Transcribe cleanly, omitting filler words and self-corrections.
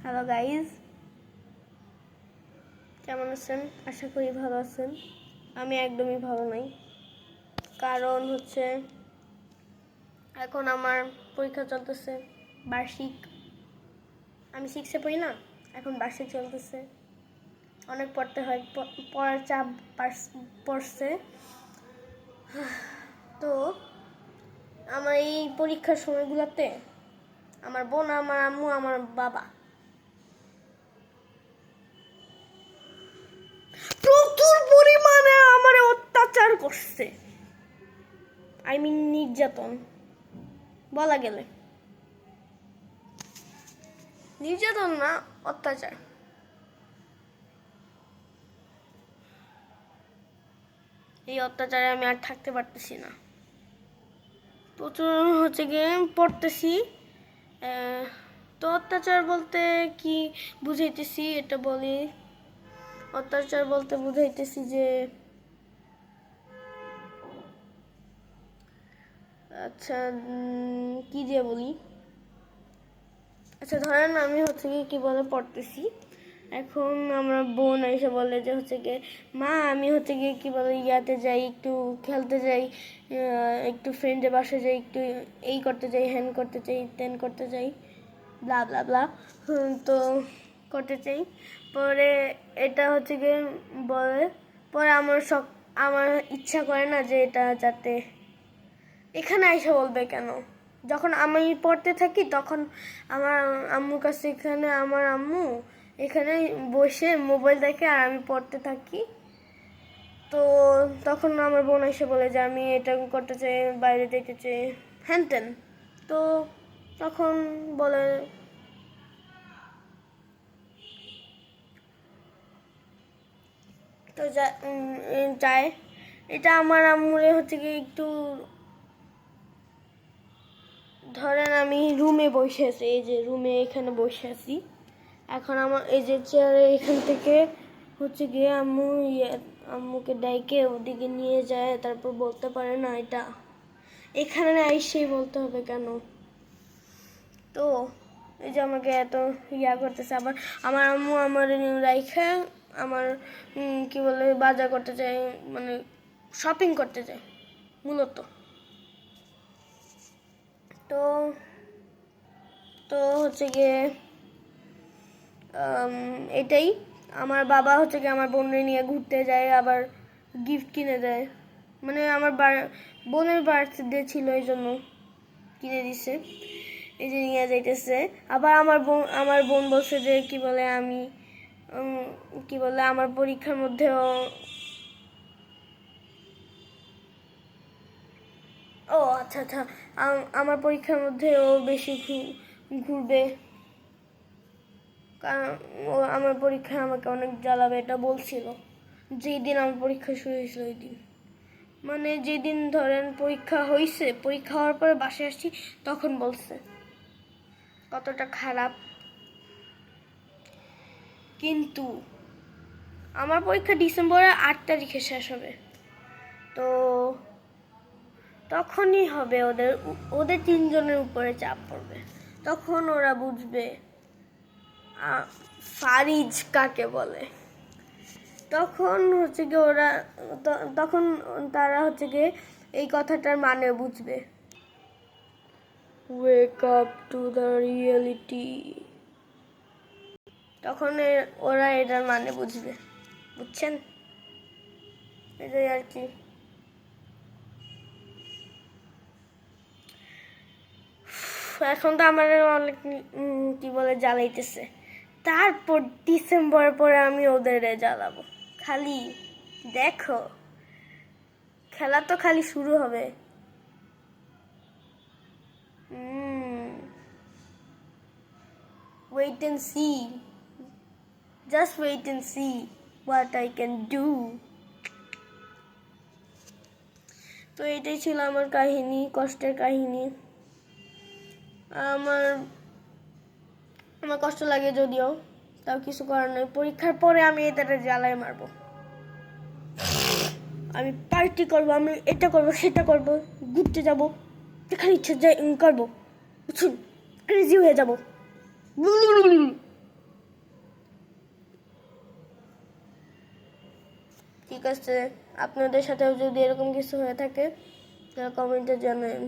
Hello guys, কেমন আছেন? আশা করি ভালো আছেন। আমি একদমই ভালো নাই, কারণ হচ্ছে এখন আমার পরীক্ষা চলতেছে বার্ষিক। আমি 6-এ পড়ি না, এখন বার্ষিক চলতেছে, অনেক পড়তে হয়, পড়ার চাপ পড়ছে। তো আমার এই পরীক্ষার সময়গুলোতে আমার বোন, আমার আম্মু, আমার বাবা প্রচুর পরিমাণে আমার অত্যাচার করছে। নির্যাতন বলা গেলে, নির্যাতন না, অত্যাচার। এই অত্যাচারে আমি আর থাকতে পারতেছি না। প্রচুর হচ্ছে গিয়ে পড়তেছি। তো অত্যাচার বলতে কি বুঝাইতেছি এটা বলি। অত্যাচার বলতে বুঝাইতেছি যে আচ্ছা কি দিয়ে বলি। আচ্ছা ধরেন আমি হচ্ছে কি বলে পড়তেছি, এখন আমার বোন এসে বলে যে হচ্ছে গিয়ে মা আমি হচ্ছে গিয়ে কি বলে ইয়াতে যাই, একটু খেলতে যাই, একটু ফ্রেন্ডের বাসায় যাই, একটু এই করতে যাই, হ্যান করতে চাই, তেন করতে যাই, ব্লা ব্লা ব্লা। তো করতে চাই, পরে এটা হচ্ছে গিয়ে বলে, পরে আমার ইচ্ছা করে না যে এটা যাতে এখানে এসে বলবে কেন। যখন আমি পড়তে থাকি তখন আমার আম্মুর কাছে, এখানে আমার আম্মু এখানে বসে মোবাইল দেখে আর আমি পড়তে থাকি। তো তখন আমার বোন এসে বলে যে আমি এটা করতে চাই, বাইরে যেতে চাই, হ্যান তেন। তো তখন বলে তো যায়। এটা আমার আম্মুরে হচ্ছে কি একটু ধরেন আমি রুমে বসে আছি, এই যে রুমে এখানে বসে আছি, এখন আমার এই যে চেয়ারে এখান থেকে হচ্ছে গিয়ে আম্মুকে ডাইকে ওদিকে নিয়ে যায়, তারপর বলতে পারে না এটা এখানে আইসেই বলতে হবে কেন। তো এই যে আমাকে এত ইয়া করতেছে। আবার আমার আম্মু আমার রাইখা আমার কি বলে বাজার করতে চায়, মানে শপিং করতে চায় মূলত। তো তো হচ্ছে গিয়ে এটাই। আমার বাবা হচ্ছে গিয়ে আমার বোনের নিয়ে ঘুরতে যায়, আবার গিফট কিনে দেয়, মানে আমার বোনের বার্থডে ছিল এই জন্য কিনে দিছে, এই যে নিয়ে যাইতেছে। আবার আমার বোন বলছে যে কি বলে আমি কি বলে আমার পরীক্ষার মধ্যেও ও আচ্ছা আচ্ছা আমার পরীক্ষার মধ্যে ও বেশি ঘুরবে, কারণ ও আমার পরীক্ষায় আমাকে অনেক জ্বালাবে, এটা বলছিল যেই দিন আমার পরীক্ষা শুরু হয়েছিল ওই দিন। মানে যেদিন ধরেন পরীক্ষা হয়েছে, পরীক্ষা হওয়ার পরে বাসায় আসছি তখন বলছে। কতটা খারাপ। কিন্তু আমার পরীক্ষা ডিসেম্বরের 8 তারিখে শেষ হবে, তো তখনই হবে ওদের তিনজনের উপরে চাপ পড়বে, তখন ওরা বুঝবে ফারিজ কাকে বলে। তখন হচ্ছে গিয়ে তখন তারা হচ্ছে গিয়ে এই কথাটার মানে বুঝবে। Wake up to the reality. তখন ওরা এটার মানে বুঝবে, বুঝছেন? এটাই আর কি। এখন তো আমার অনেক কি বলে জ্বালাইতেছে, তারপর ডিসেম্বরের পরে আমি ওদের জ্বালাবো। খালি দেখো, খেলা তো খালি শুরু হবে। Wait and see. Just wait and see what I can do. তো এটাই ছিল আমার কাহিনী, কষ্টের কাহিনী। আমার কষ্ট লাগে যদিও, তাও কিছু করার নেই। পরীক্ষার পরে আমি এদের জ্বালায় মারবো, আমি পার্টি করবো, আমি এটা করবো সেটা করবো, ঘুরতে যাবো, যেখানে ইচ্ছা যাই করবো, বুঝুন, ক্রেজি হয়ে যাবো। ঠিক আছে, আপনাদের সাথেও যদি এরকম কিছু হয়ে থাকে তাহলে কমেন্টে জানাবেন।